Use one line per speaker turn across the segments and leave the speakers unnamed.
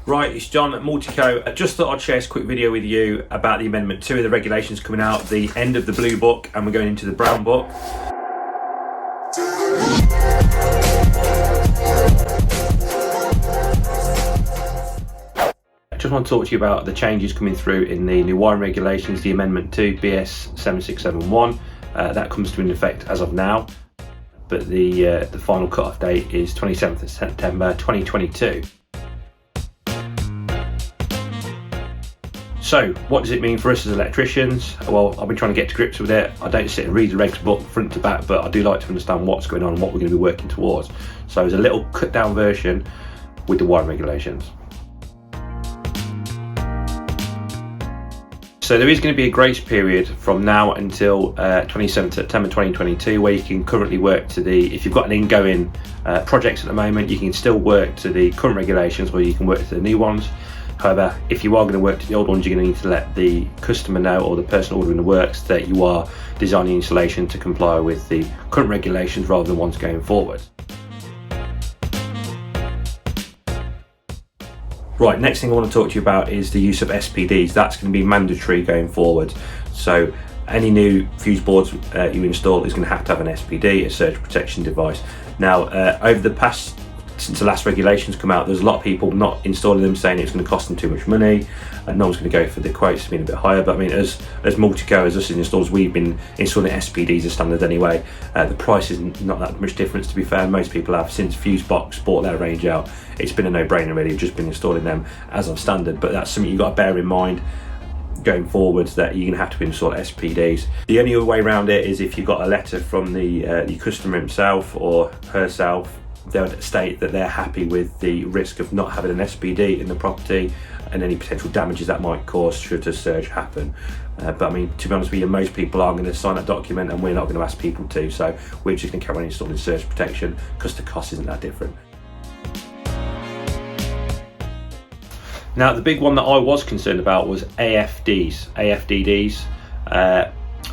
Right, it's John at Multico. I just thought I'd share this quick video with you about the Amendment 2 of the regulations coming out, the end of the blue book, and we're going into the brown book. I just want to talk to you about the changes coming through in the new wiring regulations, the Amendment 2 BS 7671. That comes into effect as of now, but the final cut-off date is 27th of September 2022. So, what does it mean for us as electricians? Well, I've been trying to get to grips with it. I don't sit and read the regs book front to back, but I do like to understand what's going on and what we're going to be working towards. So there's a little cut down version with the wiring regulations. So there is going to be a grace period from now until 27th September 2022 where you can currently work to the, if you've got an ingoing projects at the moment, you can still work to the current regulations or you can work to the new ones. However, if you are going to work to the old ones, you're going to need to let the customer know, or the person ordering the works, that you are designing installation to comply with the current regulations rather than ones going forward. Right, next thing I want to talk to you about is the use of SPDs. That's going to be mandatory going forward. So any new fuse boards you install is going to have an SPD, a surge protection device. Now, over the past, since the last regulations come out, there's a lot of people not installing them, saying it's going to cost them too much money, and no one's going to go for the quotes being a bit higher. But I mean, as Multico, as us as installers, we've been installing SPDs as standard anyway. The price is not that much difference, to be fair. Most people have, since Fusebox bought their range out, it's been a no-brainer really. We've just been installing them as of standard, but that's something you've got to bear in mind going forwards, that you're going to have to install SPDs. The only other way around it is if you've got a letter from the customer himself or herself. They would state that they're happy with the risk of not having an SPD in the property and any potential damages that might cause should a surge happen. But I mean, to be honest with you, most people aren't going to sign that document, and we're not going to ask people to, so we're just going to carry on installing surge protection because the cost isn't that different. Now, the big one that I was concerned about was AFDs, AFDs,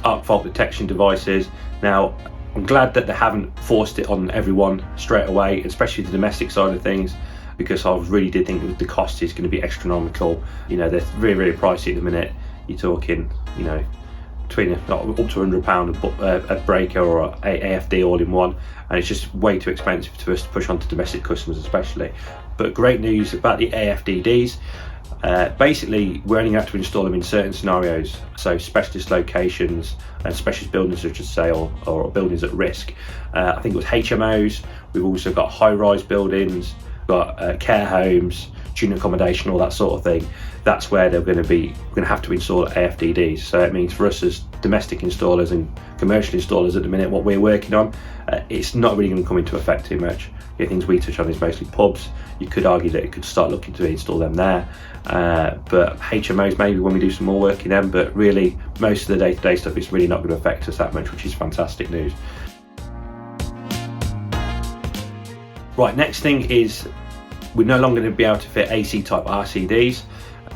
arc fault detection devices. Now, I'm glad that they haven't forced it on everyone straight away, especially the domestic side of things, because I really did think the cost is going to be astronomical. You know, they're really, really pricey at the minute. You're talking, you know, between up to £100 a breaker or a AFD all in one, and it's just way too expensive to us to push onto domestic customers especially. But great news about the AFDs. Basically, we're only going to have to install them in certain scenarios, so specialist locations and specialist buildings, I should say, or buildings at risk. I think it was HMOs. We've also got high-rise buildings, got care homes, student accommodation, all that sort of thing. That's where we're going to have to install AFDDs. So it means for us as domestic installers and commercial installers at the minute, what we're working on, it's not really going to come into effect too much. The things we touch on is mostly pubs. You could argue that it could start looking to install them there, but HMOs maybe when we do some more work in them, but really most of the day-to-day stuff is really not going to affect us that much, which is fantastic news. Right, next thing is we're no longer going to be able to fit AC type RCDs.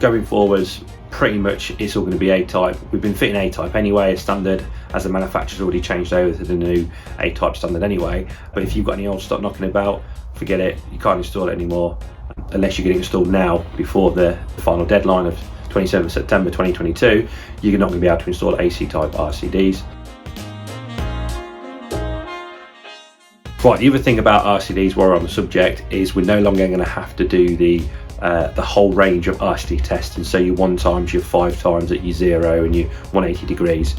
Going forwards, pretty much it's all going to be A-type. We've been fitting A-type anyway as standard, as the manufacturer's already changed over to the new A-type standard anyway. But if you've got any old stock knocking about, forget it, you can't install it anymore unless you're getting installed now before the final deadline of 27th September 2022. You're not going to be able to install AC type RCDs. Right, the other thing about RCDs while we're on the subject is we're no longer going to have to do the whole range of RCD testing. So your 1 times, your 5 times at your 0 and your 180 degrees.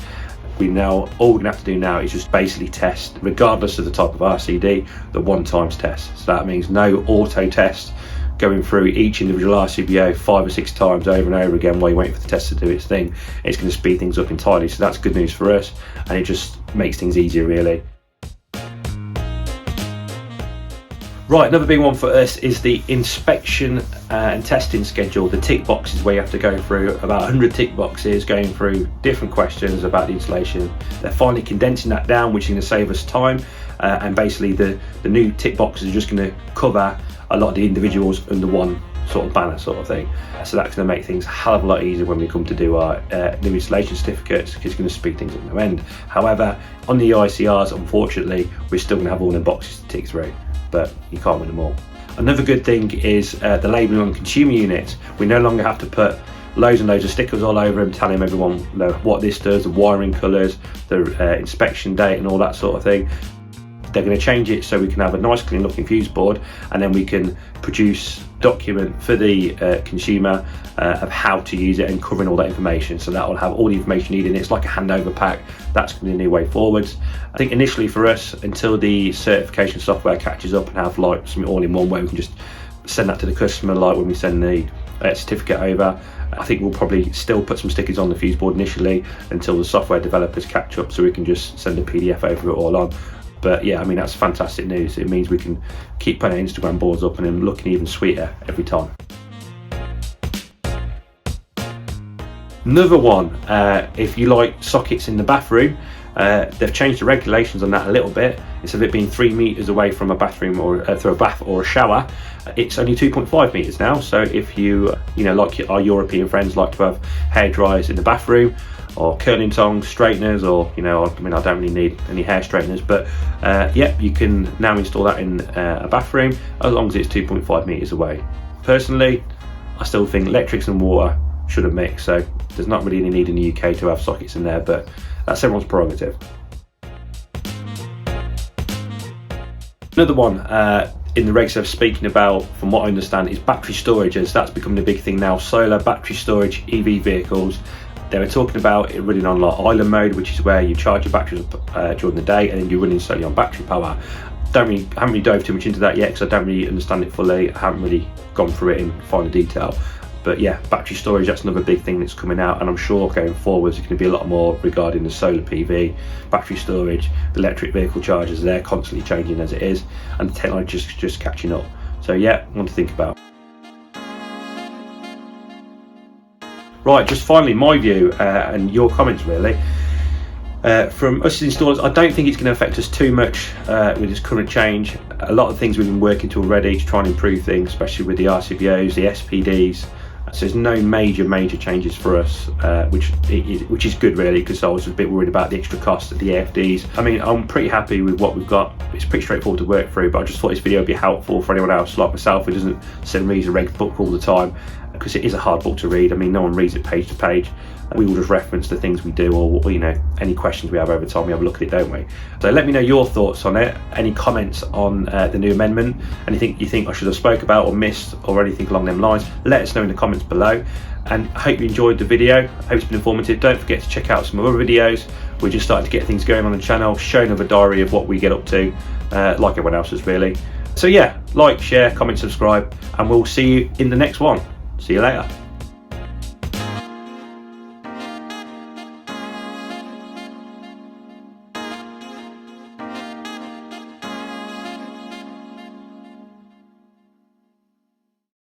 All we're going to have to do now is just basically test, regardless of the type of RCD, the 1 times test. So that means no auto test going through each individual RCBO 5 or 6 times over and over again while you're waiting for the test to do its thing. It's going to speed things up entirely, so that's good news for us, and it just makes things easier really. Right, another big one for us is the inspection and testing schedule, the tick boxes, where you have to go through about 100 tick boxes, going through different questions about the installation. They're finally condensing that down, which is going to save us time, and basically the new tick boxes are just going to cover a lot of the individuals under one sort of banner sort of thing. So that's going to make things a hell of a lot easier when we come to do our new installation certificates, because it's going to speed things up no end. However, on the ICRs, unfortunately, we're still going to have all the boxes to tick through, but you can't win them all. Another good thing is the labelling on consumer units. We no longer have to put loads and loads of stickers all over them telling everyone what this does, the wiring colours, the inspection date and all that sort of thing. They're going to change it so we can have a nice clean looking fuse board, and then we can produce a document for the consumer of how to use it and covering all that information. So that will have all the information needed in it. It's like a handover pack. That's going to be a new way forwards. I think initially for us, until the certification software catches up and have like something all in one where we can just send that to the customer, like when we send the certificate over, I think we'll probably still put some stickers on the fuse board initially until the software developers catch up, so we can just send a PDF over it all on. But yeah, I mean, that's fantastic news. It means we can keep putting Instagram boards up and then looking even sweeter every time. Another one, if you like sockets in the bathroom, they've changed the regulations on that a little bit. Instead of it being 3 meters away from a bathroom or through a bath or a shower, it's only 2.5 meters now. So if you like our European friends like to have hair dryers in the bathroom, or curling tongs, straighteners, or I mean, I don't really need any hair straighteners, but yeah, you can now install that in a bathroom as long as it's 2.5 meters away. Personally, I still think electrics and water shouldn't mix, so there's not really any need in the UK to have sockets in there, but that's everyone's prerogative. Another one in the regs they're speaking about, from what I understand, is battery storage, as that's becoming a big thing now. Solar battery storage EV vehicles. They were talking about it running on like island mode, which is where you charge your batteries during the day and then you're running solely on battery power. I haven't really dove too much into that yet because I don't really understand it fully. I haven't really gone through it in finer detail. But yeah, battery storage, that's another big thing that's coming out, and I'm sure going forwards there's going to be a lot more regarding the solar PV, battery storage, the electric vehicle chargers. They're constantly changing as it is, and the technology is just catching up. So yeah, one to think about. Right, just finally my view and your comments really. From us as installers, I don't think it's going to affect us too much with this current change. A lot of things we've been working to already to try and improve things, especially with the RCBOs, the SPDs. So there's no major changes for us, which is good really, because I was a bit worried about the extra cost of the AFDs. I mean, I'm pretty happy with what we've got. It's pretty straightforward to work through, but I just thought this video would be helpful for anyone else like myself who doesn't sit and read a reg book all the time, because it is a hard book to read. I mean, no one reads it page to page. We will just reference the things we do, or any questions we have over time, we have a look at it, don't we? So let me know your thoughts on it. Any comments on the new amendment? Anything you think I should have spoke about or missed, or anything along them lines? Let us know in the comments below. And I hope you enjoyed the video. I hope it's been informative. Don't forget to check out some other videos. We're just starting to get things going on the channel, showing a diary of what we get up to, like everyone else's really. So yeah, like, share, comment, subscribe, and we'll see you in the next one. See you later.